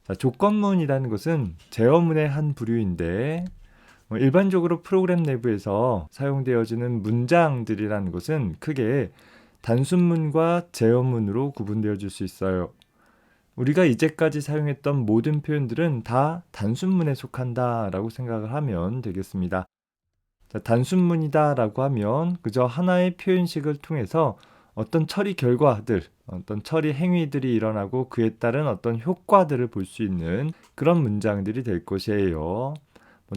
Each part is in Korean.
자, 조건문이라는 것은 제어문의 한 부류인데 일반적으로 프로그램 내부에서 사용되어지는 문장들이라는 것은 크게 단순문과 제어문으로 구분되어질 수 있어요. 우리가 이제까지 사용했던 모든 표현들은 다 단순문에 속한다라고 생각을 하면 되겠습니다. 자, 단순문이다라고 하면 그저 하나의 표현식을 통해서 어떤 처리 결과들, 어떤 처리 행위들이 일어나고 그에 따른 어떤 효과들을 볼 수 있는 그런 문장들이 될 것이에요.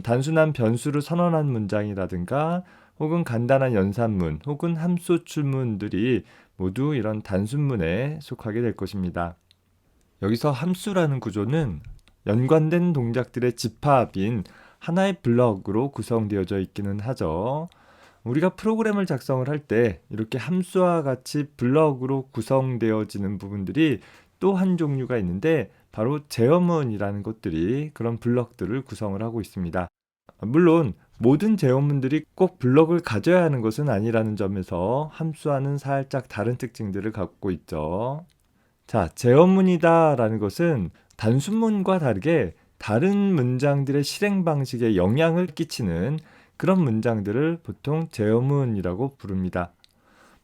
단순한 변수를 선언한 문장이라든가 혹은 간단한 연산문 혹은 함수 출문들이 모두 이런 단순문에 속하게 될 것입니다. 여기서 함수라는 구조는 연관된 동작들의 집합인 하나의 블럭으로 구성되어져 있기는 하죠. 우리가 프로그램을 작성을 할 때 이렇게 함수와 같이 블럭으로 구성되어지는 부분들이 또 한 종류가 있는데 바로 제어문이라는 것들이 그런 블럭들을 구성을 하고 있습니다. 물론 모든 제어문들이 꼭 블럭을 가져야 하는 것은 아니라는 점에서 함수와는 살짝 다른 특징들을 갖고 있죠. 자, 제어문이다라는 것은 단순문과 다르게 다른 문장들의 실행 방식에 영향을 끼치는 그런 문장들을 보통 제어문이라고 부릅니다.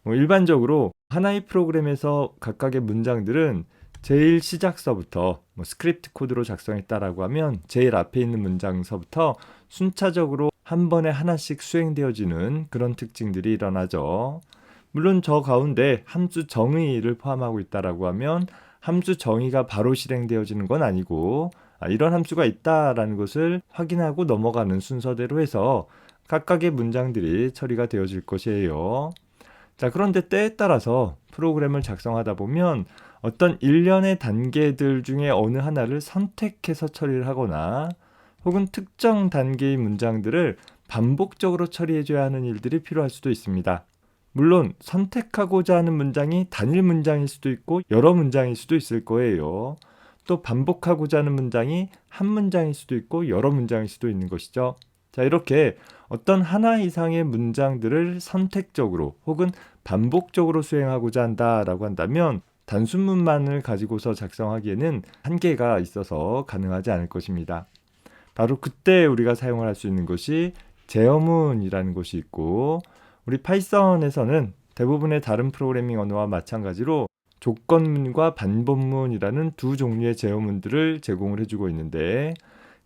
일반적으로 하나의 프로그램에서 각각의 문장들은 제일 시작서부터 스크립트 코드로 작성했다라고 하면 제일 앞에 있는 문장서부터 순차적으로 한 번에 하나씩 수행되어지는 그런 특징들이 일어나죠. 물론 저 가운데 함수 정의를 포함하고 있다라고 하면 함수 정의가 바로 실행되어지는 건 아니고 이런 함수가 있다라는 것을 확인하고 넘어가는 순서대로 해서 각각의 문장들이 처리가 되어질 것이에요. 자, 그런데 때에 따라서 프로그램을 작성하다 보면 어떤 일련의 단계들 중에 어느 하나를 선택해서 처리를 하거나 혹은 특정 단계의 문장들을 반복적으로 처리해줘야 하는 일들이 필요할 수도 있습니다. 물론 선택하고자 하는 문장이 단일 문장일 수도 있고 여러 문장일 수도 있을 거예요. 또 반복하고자 하는 문장이 한 문장일 수도 있고 여러 문장일 수도 있는 것이죠. 자, 이렇게 어떤 하나 이상의 문장들을 선택적으로 혹은 반복적으로 수행하고자 한다라고 한다면 단순문만을 가지고서 작성하기에는 한계가 있어서 가능하지 않을 것입니다. 바로 그때 우리가 사용을 할 수 있는 것이 제어문이라는 것이 있고 우리 파이썬에서는 대부분의 다른 프로그래밍 언어와 마찬가지로 조건문과 반복문이라는 두 종류의 제어문들을 제공을 해주고 있는데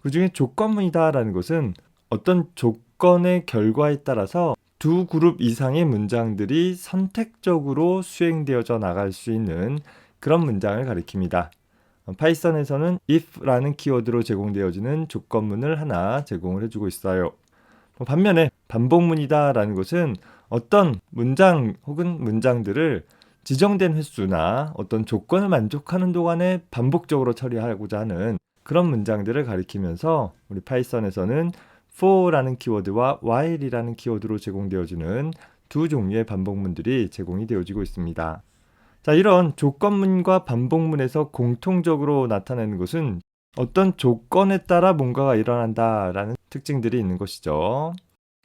그 중에 조건문이다라는 것은 어떤 조건의 결과에 따라서 두 그룹 이상의 문장들이 선택적으로 수행되어져 나갈 수 있는 그런 문장을 가리킵니다. 파이썬에서는 if라는 키워드로 제공되어지는 조건문을 하나 제공을 해주고 있어요. 반면에 반복문이다라는 것은 어떤 문장 혹은 문장들을 지정된 횟수나 어떤 조건을 만족하는 동안에 반복적으로 처리하고자 하는 그런 문장들을 가리키면서 우리 파이썬에서는 for라는 키워드와 while이라는 키워드로 제공되어지는 두 종류의 반복문들이 제공이 되어지고 있습니다. 자, 이런 조건문과 반복문에서 공통적으로 나타내는 것은 어떤 조건에 따라 뭔가가 일어난다라는 특징들이 있는 것이죠.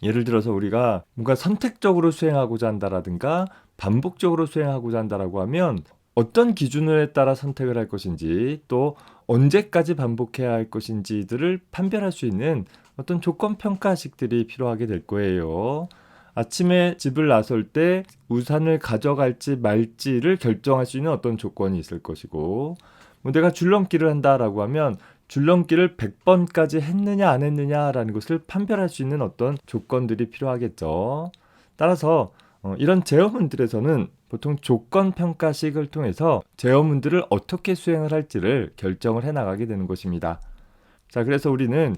예를 들어서 우리가 뭔가 선택적으로 수행하고자 한다라든가 반복적으로 수행하고자 한다라고 하면 어떤 기준에 따라 선택을 할 것인지 또 언제까지 반복해야 할 것인지들을 판별할 수 있는 어떤 조건 평가식들이 필요하게 될 거예요. 아침에 집을 나설 때 우산을 가져갈지 말지를 결정할 수 있는 어떤 조건이 있을 것이고 내가 줄넘기를 한다라고 하면 줄넘기를 100번까지 했느냐 안 했느냐라는 것을 판별할 수 있는 어떤 조건들이 필요하겠죠. 따라서 이런 제어문들에서는 보통 조건 평가식을 통해서 제어문들을 어떻게 수행을 할지를 결정을 해 나가게 되는 것입니다. 자, 그래서 우리는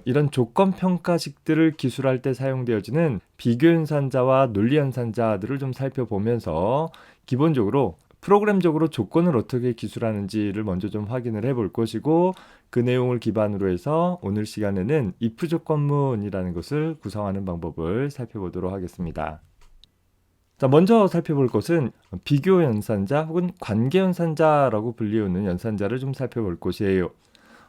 이런 조건 평가식들을 기술할 때 사용되어지는 비교 연산자와 논리 연산자들을 좀 살펴보면서 기본적으로 프로그램적으로 조건을 어떻게 기술하는지를 먼저 좀 확인을 해볼 것이고 그 내용을 기반으로 해서 오늘 시간에는 if 조건문이라는 것을 구성하는 방법을 살펴보도록 하겠습니다. 자, 먼저 살펴볼 것은 비교 연산자 혹은 관계 연산자라고 불리우는 연산자를 좀 살펴볼 것이에요.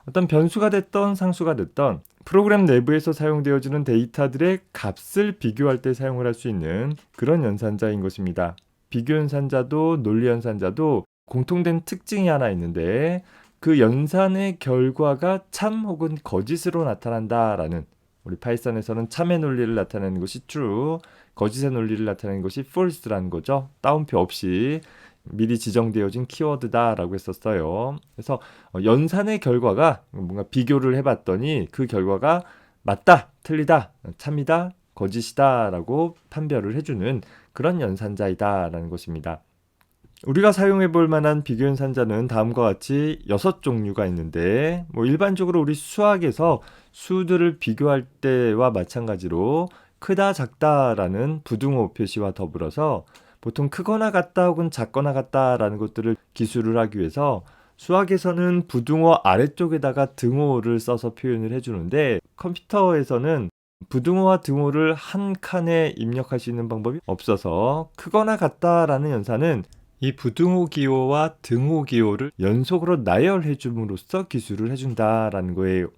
어떤 변수가 됐던 상수가 됐던 프로그램 내부에서 사용되어지는 데이터들의 값을 비교할 때 사용을 할 수 있는 그런 연산자인 것입니다. 비교 연산자도 논리 연산자도 공통된 특징이 하나 있는데 그 연산의 결과가 참 혹은 거짓으로 나타난다라는, 우리 파이썬에서는 참의 논리를 나타내는 것이 true, 거짓의 논리를 나타내는 것이 false라는 거죠. 따옴표 없이 미리 지정되어진 키워드다라고 했었어요. 그래서 연산의 결과가 뭔가 비교를 해봤더니 그 결과가 맞다, 틀리다, 참이다, 거짓이다라고 판별을 해주는 그런 연산자이다라는 것입니다. 우리가 사용해 볼 만한 비교 연산자는 다음과 같이 6종류가 있는데, 일반적으로 우리 수학에서 수들을 비교할 때와 마찬가지로 크다, 작다라는 부등호 표시와 더불어서 보통 크거나 같다 혹은 작거나 같다라는 것들을 기술을 하기 위해서 수학에서는 부등호 아래쪽에다가 등호를 써서 표현을 해주는데, 컴퓨터에서는 부등호와 등호를 한 칸에 입력할 수 있는 방법이 없어서 크거나 같다라는 연산은 이 부등호 기호와 등호 기호를 연속으로 나열해 줌으로써 기술을 해준다라는 거예요.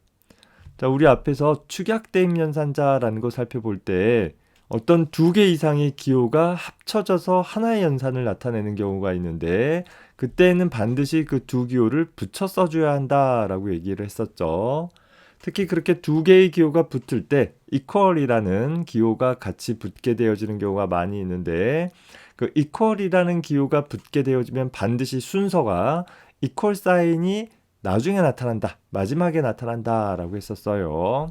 자, 우리 앞에서 축약대입 연산자라는 거 살펴볼 때 어떤 2개 이상의 기호가 합쳐져서 하나의 연산을 나타내는 경우가 있는데, 그때는 반드시 그 2기호를 붙여 써줘야 한다라고 얘기를 했었죠. 특히 그렇게 2개의 기호가 붙을 때 equal이라는 기호가 같이 붙게 되어지는 경우가 많이 있는데, 그 equal이라는 기호가 붙게 되어지면 반드시 순서가 equal 사인이 나중에 나타난다, 마지막에 나타난다 라고 했었어요.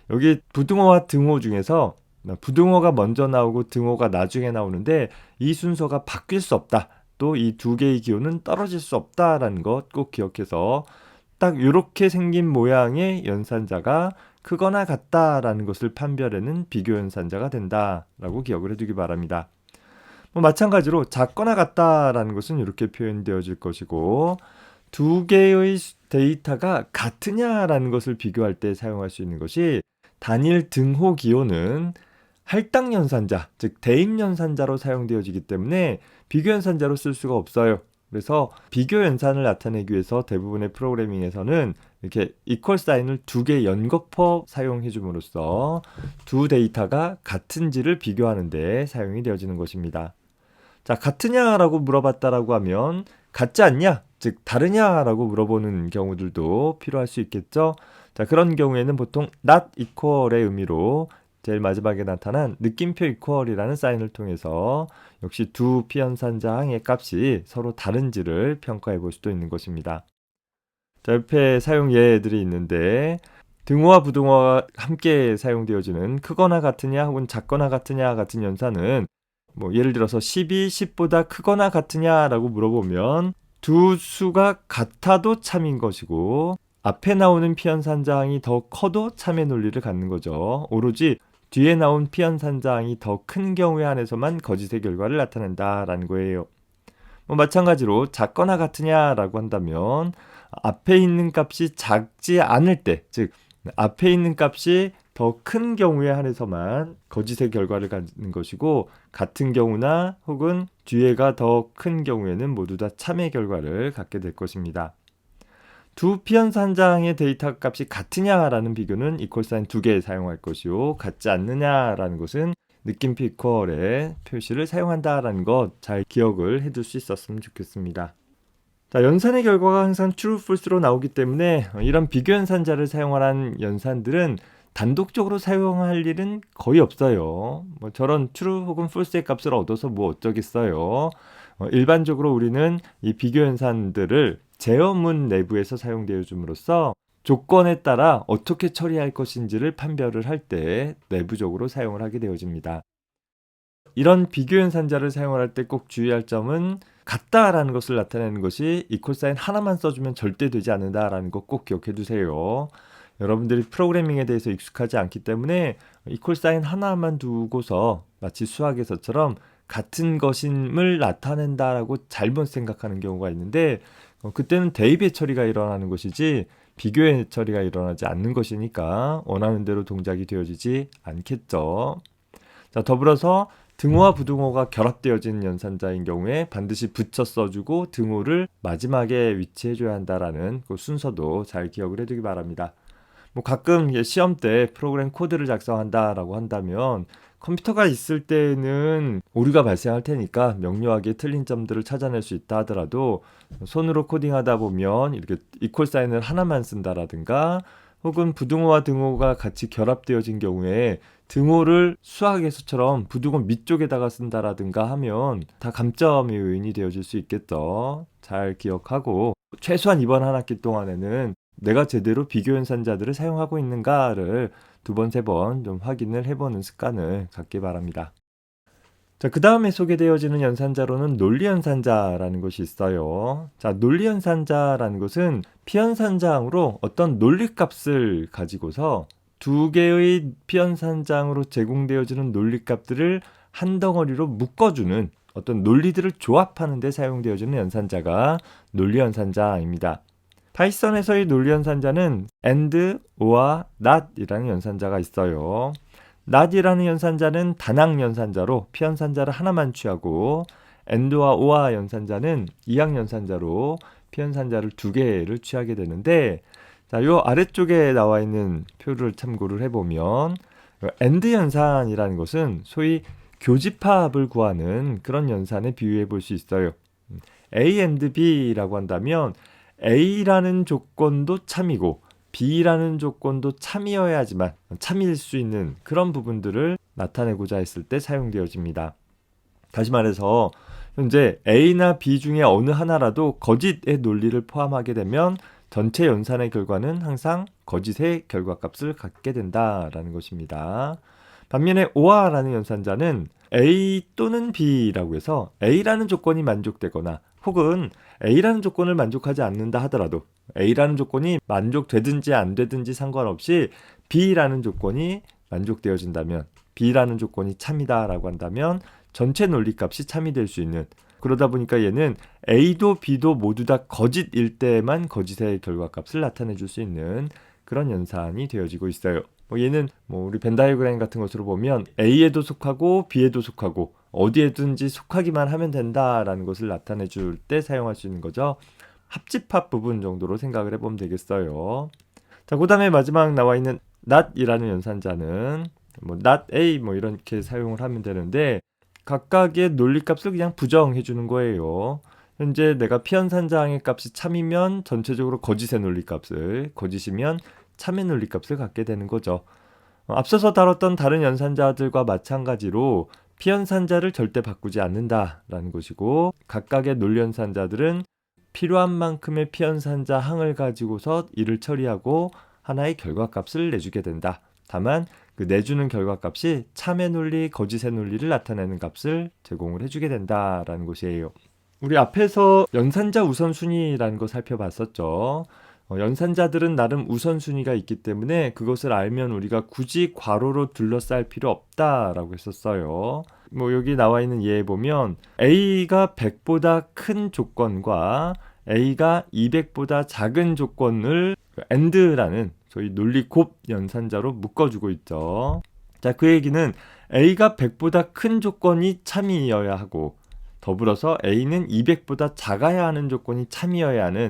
여기 부등호와 등호 중에서 부등호가 먼저 나오고 등호가 나중에 나오는데 이 순서가 바뀔 수 없다, 또 이 2개의 기호는 떨어질 수 없다라는 것 꼭 기억해서 딱 이렇게 생긴 모양의 연산자가 크거나 같다라는 것을 판별하는 비교 연산자가 된다라고 기억을 해두기 바랍니다. 마찬가지로 작거나 같다라는 것은 이렇게 표현되어질 것이고, 2개의 데이터가 같으냐라는 것을 비교할 때 사용할 수 있는 것이 단일 등호 기호는 할당 연산자, 즉 대입 연산자로 사용되어지기 때문에 비교 연산자로 쓸 수가 없어요. 그래서 비교 연산을 나타내기 위해서 대부분의 프로그래밍에서는 이렇게 이퀄 사인을 2개 연거푸 사용해 줌으로써 2 데이터가 같은지를 비교하는 데 사용이 되어지는 것입니다. 자, 같으냐라고 물어봤다라고 하면 같지 않냐, 즉 다르냐라고 물어보는 경우들도 필요할 수 있겠죠. 자, 그런 경우에는 보통 not equal의 의미로 제일 마지막에 나타난 느낌표 equal이라는 사인을 통해서 역시 2 피연산자항의 값이 서로 다른지를 평가해 볼 수도 있는 것입니다. 자, 옆에 사용 예들이 있는데, 등호와 부등호와 함께 사용되어지는 크거나 같으냐 혹은 작거나 같으냐 같은 연산은 예를 들어서 10이 10보다 크거나 같으냐라고 물어보면 두 수가 같아도 참인 것이고, 앞에 나오는 피연산자항이 더 커도 참의 논리를 갖는 거죠. 오로지 뒤에 나온 피연산자항이 더 큰 경우에 한해서만 거짓의 결과를 나타낸다라는 거예요. 마찬가지로 작거나 같으냐라고 한다면 앞에 있는 값이 작지 않을 때, 즉 앞에 있는 값이 더 큰 경우에 한해서만 거짓의 결과를 갖는 것이고, 같은 경우나 혹은 뒤에가 더 큰 경우에는 모두 다 참의 결과를 갖게 될 것입니다. 2 피연산자항의 데이터 값이 같으냐라는 비교는 이퀄 사인 2개 사용할 것이요, 같지 않느냐라는 것은 느낌표 이퀄의 표시를 사용한다라는 것 잘 기억을 해둘 수 있었으면 좋겠습니다. 자, 연산의 결과가 항상 true, false로 나오기 때문에 이런 비교 연산자를 사용하는 연산들은 단독적으로 사용할 일은 거의 없어요. 저런 true 혹은 false의 값을 얻어서 어쩌겠어요. 일반적으로 우리는 이 비교 연산들을 제어문 내부에서 사용되어 줌으로써 조건에 따라 어떻게 처리할 것인지를 판별을 할 때 내부적으로 사용을 하게 되어집니다. 이런 비교 연산자를 사용할 때 꼭 주의할 점은 같다라는 것을 나타내는 것이 이퀄 사인 하나만 써주면 절대 되지 않는다라는 것 꼭 기억해 두세요. 여러분들이 프로그래밍에 대해서 익숙하지 않기 때문에 이퀄 사인 하나만 두고서 마치 수학에서처럼 같은 것임을 나타낸다라고 잘못 생각하는 경우가 있는데, 그때는 대입의 처리가 일어나는 것이지 비교의 처리가 일어나지 않는 것이니까 원하는 대로 동작이 되어지지 않겠죠. 자, 더불어서 등호와 부등호가 결합되어진 연산자인 경우에 반드시 붙여 써주고 등호를 마지막에 위치해줘야 한다라는 그 순서도 잘 기억을 해두기 바랍니다. 뭐 가끔 이게 시험 때 프로그램 코드를 작성한다라고 한다면 컴퓨터가 있을 때는 오류가 발생할 테니까 명료하게 틀린 점들을 찾아낼 수 있다 하더라도 손으로 코딩하다 보면 이렇게 이퀄 사인을 하나만 쓴다라든가 혹은 부등호와 등호가 같이 결합되어진 경우에 등호를 수학에서처럼 부등호 밑쪽에다가 쓴다라든가 하면 다 감점의 요인이 되어질 수 있겠죠. 잘 기억하고 최소한 이번 한 학기 동안에는 내가 제대로 비교 연산자들을 사용하고 있는가를 두 번, 세 번 좀 확인을 해보는 습관을 갖기 바랍니다. 자, 그 다음에 소개되어지는 연산자로는 논리연산자라는 것이 있어요. 자, 논리연산자라는 것은 피연산장으로 어떤 논리값을 가지고서 두 개의 피연산장으로 제공되어지는 논리값들을 한 덩어리로 묶어주는 어떤 논리들을 조합하는 데 사용되어지는 연산자가 논리연산자입니다. 파이썬에서의 논리연산자는 AND, OR, NOT이라는 연산자가 있어요. NOT이라는 연산자는 단항 연산자로 피연산자를 하나만 취하고 AND와 OR 연산자는 이항 연산자로 피연산자를 두 개를 취하게 되는데, 자, 요 아래쪽에 나와 있는 표를 참고를 해보면 AND 연산이라는 것은 소위 교집합을 구하는 그런 연산에 비유해 볼 수 있어요. A and B라고 한다면 A라는 조건도 참이고 B라는 조건도 참이어야지만 참일 수 있는 그런 부분들을 나타내고자 했을 때 사용되어집니다. 다시 말해서 현재 A나 B 중에 어느 하나라도 거짓의 논리를 포함하게 되면 전체 연산의 결과는 항상 거짓의 결과값을 갖게 된다라는 것입니다. 반면에 OR라는 연산자는 A 또는 B라고 해서 A라는 조건이 만족되거나 혹은 A라는 조건을 만족하지 않는다 하더라도 A라는 조건이 만족되든지 안 되든지 상관없이 B라는 조건이 만족되어진다면, B라는 조건이 참이다라고 한다면 전체 논리값이 참이 될 수 있는, 그러다 보니까 얘는 A도 B도 모두 다 거짓일 때만 거짓의 결과값을 나타내 줄 수 있는 그런 연산이 되어지고 있어요. 얘는 우리 벤 다이어그램 같은 것으로 보면 A에도 속하고 B에도 속하고 어디에든지 속하기만 하면 된다라는 것을 나타내 줄 때 사용할 수 있는 거죠. 합집합 부분 정도로 생각을 해보면 되겠어요. 자, 그 다음에 마지막 나와 있는 not이라는 연산자는 not A 이렇게 사용을 하면 되는데, 각각의 논리값을 그냥 부정해 주는 거예요. 현재 내가 피연산자의 값이 참이면 전체적으로 거짓의 논리값을, 거짓이면 참의 논리값을 갖게 되는 거죠. 앞서서 다뤘던 다른 연산자들과 마찬가지로 피연산자를 절대 바꾸지 않는다라는 것이고, 각각의 논리연산자들은 필요한 만큼의 피연산자 항을 가지고서 이를 처리하고 하나의 결과값을 내주게 된다. 다만 그 내주는 결과값이 참의 논리, 거짓의 논리를 나타내는 값을 제공을 해주게 된다라는 것이에요. 우리 앞에서 연산자 우선순위라는 거 살펴봤었죠. 연산자들은 나름 우선순위가 있기 때문에 그것을 알면 우리가 굳이 괄호로 둘러쌀 필요 없다라고 했었어요. 여기 나와 있는 예에 보면 A가 100보다 큰 조건과 A가 200보다 작은 조건을 AND라는 저희 논리 곱 연산자로 묶어주고 있죠. 자, 그 얘기는 A가 100보다 큰 조건이 참이어야 하고 더불어서 A는 200보다 작아야 하는 조건이 참이어야 하는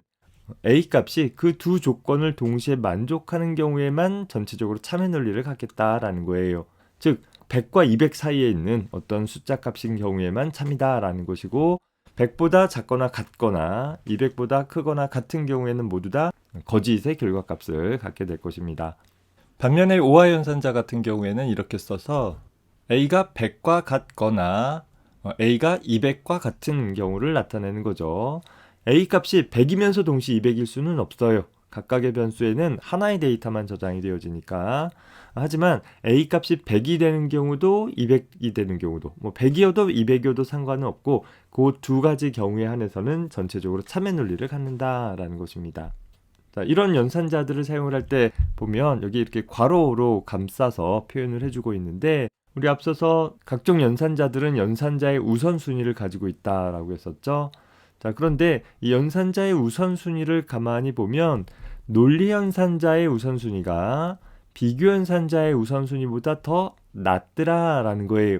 A 값이 그 두 조건을 동시에 만족하는 경우에만 전체적으로 참의 논리를 갖겠다라는 거예요. 즉 100과 200 사이에 있는 어떤 숫자 값인 경우에만 참이다라는 것이고, 100보다 작거나 같거나 200보다 크거나 같은 경우에는 모두 다 거짓의 결과값을 갖게 될 것입니다. 반면에 오화 연산자 같은 경우에는 이렇게 써서 A가 100과 같거나 A가 200과 같은 경우를 나타내는 거죠. A 값이 100이면서 동시 200일 수는 없어요. 각각의 변수에는 하나의 데이터만 저장이 되어지니까. 하지만 A 값이 100이 되는 경우도 200이 되는 경우도 100이어도 200이어도 상관은 없고 그 두 가지 경우에 한해서는 전체적으로 참의 논리를 갖는다라는 것입니다. 자, 이런 연산자들을 사용을 할 때 보면 여기 이렇게 괄호로 감싸서 표현을 해주고 있는데, 우리 앞서서 각종 연산자들은 연산자의 우선순위를 가지고 있다라고 했었죠. 자, 그런데 이 연산자의 우선순위를 가만히 보면 논리연산자의 우선순위가 비교연산자의 우선순위보다 더 낮더라라는 거예요.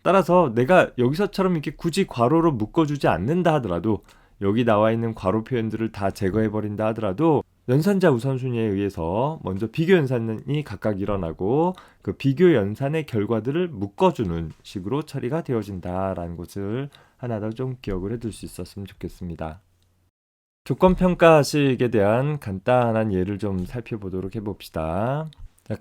따라서 내가 여기서처럼 이렇게 굳이 괄호로 묶어주지 않는다 하더라도, 여기 나와 있는 괄호 표현들을 다 제거해버린다 하더라도 연산자 우선순위에 의해서 먼저 비교 연산이 각각 일어나고 그 비교 연산의 결과들을 묶어주는 식으로 처리가 되어진다라는 것을 하나 더 좀 기억을 해둘 수 있었으면 좋겠습니다. 조건평가식에 대한 간단한 예를 좀 살펴보도록 해봅시다.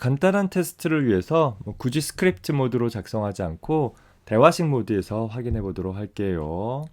간단한 테스트를 위해서 굳이 스크립트 모드로 작성하지 않고 대화식 모드에서 확인해 보도록 할게요.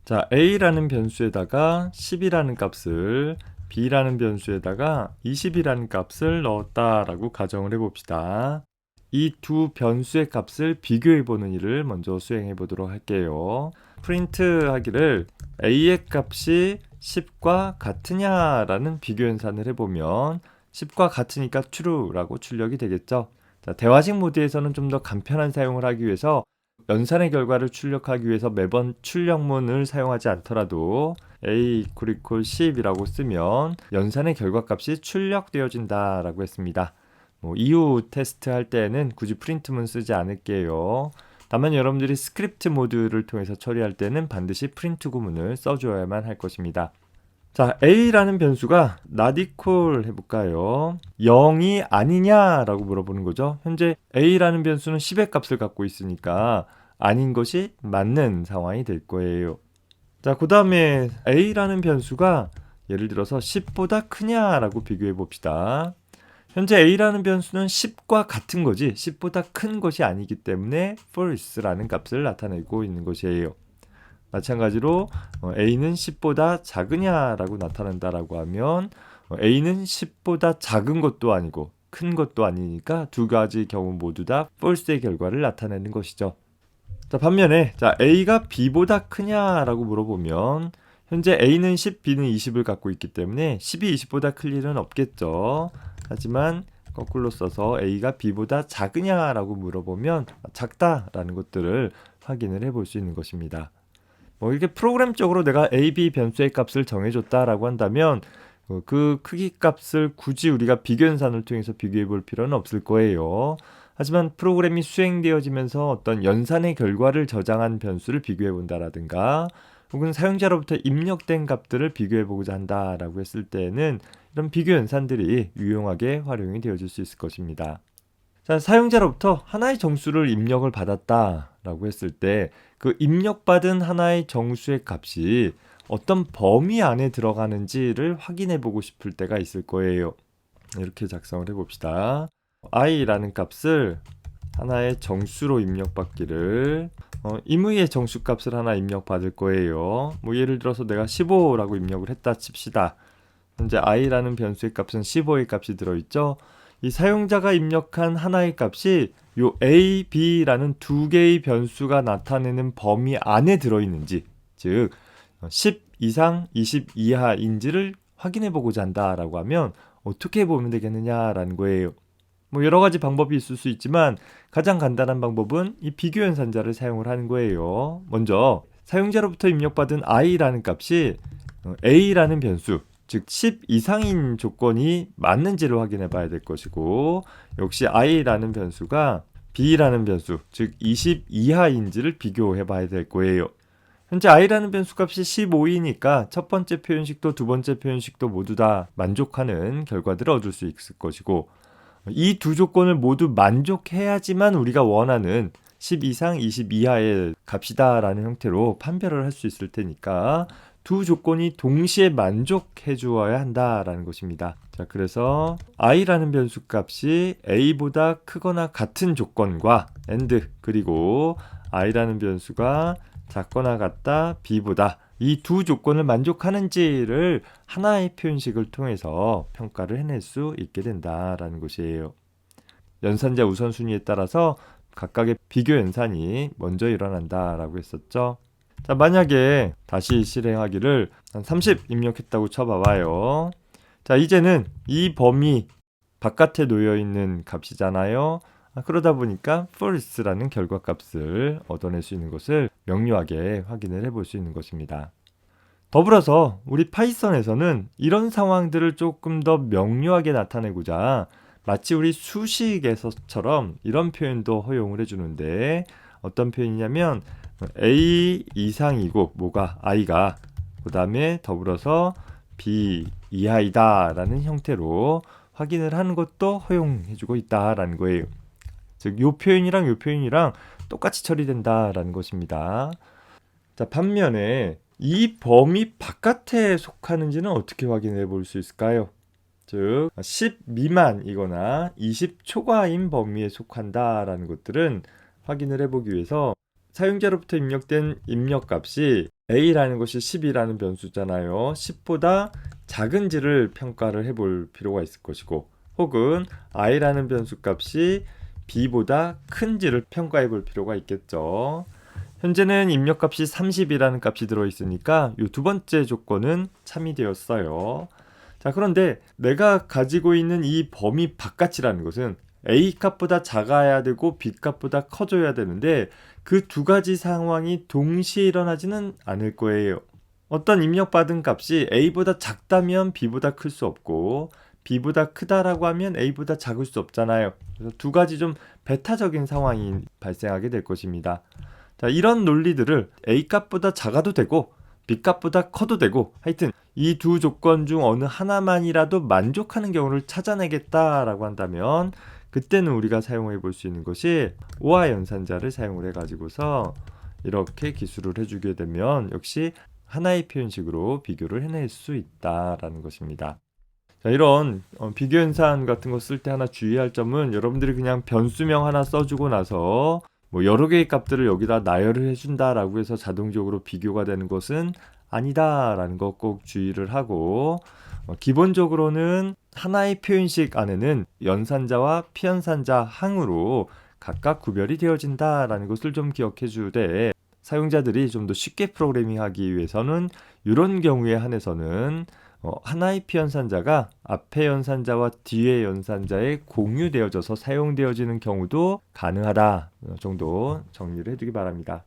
자, A라는 변수에다가 10이라는 값을 B라는 변수에다가 20이라는 값을 넣었다라고 가정을 해봅시다. 이 두 변수의 값을 비교해보는 일을 먼저 수행해 보도록 할게요. 프린트 하기를 A의 값이 10과 같으냐라는 비교 연산을 해보면 10과 같으니까 true라고 출력이 되겠죠. 자, 대화식 모드에서는 좀 더 간편한 사용을 하기 위해서 연산의 결과를 출력하기 위해서 매번 출력문을 사용하지 않더라도 a = 10이라고 쓰면 연산의 결과값이 출력되어진다라고 했습니다. 이후 테스트 할 때는 굳이 프린트문 쓰지 않을게요. 다만 여러분들이 스크립트 모드를 통해서 처리할 때는 반드시 프린트 구문을 써줘야만 할 것입니다. 자, A라는 변수가 not equal 해볼까요? 0이 아니냐라고 물어보는 거죠. 현재 A라는 변수는 10의 값을 갖고 있으니까 아닌 것이 맞는 상황이 될 거예요. 자, 그 다음에 A라는 변수가 예를 들어서 10보다 크냐라고 비교해 봅시다. 현재 A라는 변수는 10과 같은 거지 10보다 큰 것이 아니기 때문에 false라는 값을 나타내고 있는 것이에요. 마찬가지로 A는 10보다 작으냐라고 나타난다라고 하면 A는 10보다 작은 것도 아니고 큰 것도 아니니까 두 가지 경우 모두 다 false의 결과를 나타내는 것이죠. 자, 반면에 A가 B보다 크냐라고 물어보면 현재 A는 10, B는 20을 갖고 있기 때문에 10이 20보다 클 일은 없겠죠. 하지만 거꾸로 써서 A가 B보다 작으냐라고 물어보면 작다라는 것들을 확인을 해볼 수 있는 것입니다. 이렇게 프로그램적으로 내가 A, B 변수의 값을 정해줬다라고 한다면 그 크기 값을 굳이 우리가 비교 연산을 통해서 비교해 볼 필요는 없을 거예요. 하지만 프로그램이 수행되어지면서 어떤 연산의 결과를 저장한 변수를 비교해 본다라든가 혹은 사용자로부터 입력된 값들을 비교해 보고자 한다라고 했을 때는 이런 비교 연산들이 유용하게 활용이 되어질 수 있을 것입니다. 자, 사용자로부터 하나의 정수를 입력을 받았다라고 했을 때 그 입력받은 하나의 정수의 값이 어떤 범위 안에 들어가는지를 확인해 보고 싶을 때가 있을 거예요. 이렇게 작성을 해봅시다. i라는 값을 하나의 정수로 입력받기를 임의의 정수값을 하나 입력받을 거예요. 예를 들어서 내가 15라고 입력을 했다 칩시다. 현재 i라는 변수의 값은 15의 값이 들어있죠. 이 사용자가 입력한 하나의 값이 요 a, b라는 두 개의 변수가 나타내는 범위 안에 들어있는지, 즉 10 이상 20 이하인지를 확인해 보고자 한다라고 하면 어떻게 보면 되겠느냐라는 거예요. 여러 가지 방법이 있을 수 있지만 가장 간단한 방법은 이 비교 연산자를 사용을 하는 거예요. 먼저 사용자로부터 입력받은 i라는 값이 a라는 변수, 즉 10 이상인 조건이 맞는지를 확인해 봐야 될 것이고, 역시 i라는 변수가 b라는 변수, 즉 20 이하인지를 비교해 봐야 될 거예요. 현재 i라는 변수 값이 15이니까 첫 번째 표현식도 두 번째 표현식도 모두 다 만족하는 결과들을 얻을 수 있을 것이고, 이 두 조건을 모두 만족해야지만 우리가 원하는 10 이상 20 이하의 값이다라는 형태로 판별을 할 수 있을 테니까 두 조건이 동시에 만족해 주어야 한다라는 것입니다. 자, 그래서 i라는 변수 값이 a보다 크거나 같은 조건과 and 그리고 i라는 변수가 작거나 같다 b보다 이 두 조건을 만족하는지를 하나의 표현식을 통해서 평가를 해낼 수 있게 된다라는 것이에요. 연산자 우선순위에 따라서 각각의 비교 연산이 먼저 일어난다라고 했었죠. 자, 만약에 다시 실행하기를 한 30 입력했다고 쳐봐봐요. 자, 이제는 이 범위 바깥에 놓여있는 값이잖아요. 그러다 보니까 false라는 결과값을 얻어낼 수 있는 것을 명료하게 확인을 해볼 수 있는 것입니다. 더불어서 우리 파이썬에서는 이런 상황들을 조금 더 명료하게 나타내고자 마치 우리 수식에서처럼 이런 표현도 허용을 해주는데, 어떤 표현이냐면 a 이상이고 뭐가 i가 그 다음에 더불어서 B 이하이다 라는 형태로 확인을 하는 것도 허용해주고 있다라는 거예요. 즉, 요 표현이랑 똑같이 처리된다라는 것입니다. 자, 반면에 이 범위 바깥에 속하는지는 어떻게 확인해 볼 수 있을까요? 즉, 10 미만이거나 20 초과인 범위에 속한다라는 것들은 확인을 해보기 위해서 사용자로부터 입력된 입력값이 a라는 것이 10이라는 변수잖아요. 10보다 작은지를 평가를 해볼 필요가 있을 것이고, 혹은 i라는 변수값이 b보다 큰지를 평가해 볼 필요가 있겠죠. 현재는 입력값이 30이라는 값이 들어있으니까 이 두 번째 조건은 참이 되었어요. 자, 그런데 내가 가지고 있는 이 범위 바깥이라는 것은 A 값보다 작아야 되고 B 값보다 커져야 되는데 그 두 가지 상황이 동시에 일어나지는 않을 거예요. 어떤 입력받은 값이 A보다 작다면 B보다 클 수 없고 B보다 크다라고 하면 A보다 작을 수 없잖아요. 그래서 두 가지 좀 배타적인 상황이 발생하게 될 것입니다. 자, 이런 논리들을 A 값보다 작아도 되고 B 값보다 커도 되고, 하여튼 이 두 조건 중 어느 하나만이라도 만족하는 경우를 찾아내겠다라고 한다면 그때는 우리가 사용해 볼 수 있는 것이 오화 연산자를 사용을 해가지고서 이렇게 기술을 해주게 되면 역시 하나의 표현식으로 비교를 해낼 수 있다라는 것입니다. 자, 이런 비교 연산 같은 거 쓸 때 하나 주의할 점은 여러분들이 그냥 변수명 하나 써주고 나서 뭐 여러 개의 값들을 여기다 나열을 해준다라고 해서 자동적으로 비교가 되는 것은 아니다라는 거 꼭 주의를 하고, 기본적으로는 하나의 표현식 안에는 연산자와 피연산자 항으로 각각 구별이 되어진다라는 것을 좀 기억해 주되, 사용자들이 좀 더 쉽게 프로그래밍하기 위해서는 이런 경우에 한해서는 하나의 피연산자가 앞의 연산자와 뒤의 연산자에 공유되어져서 사용되어지는 경우도 가능하다 정도 정리를 해두기 바랍니다.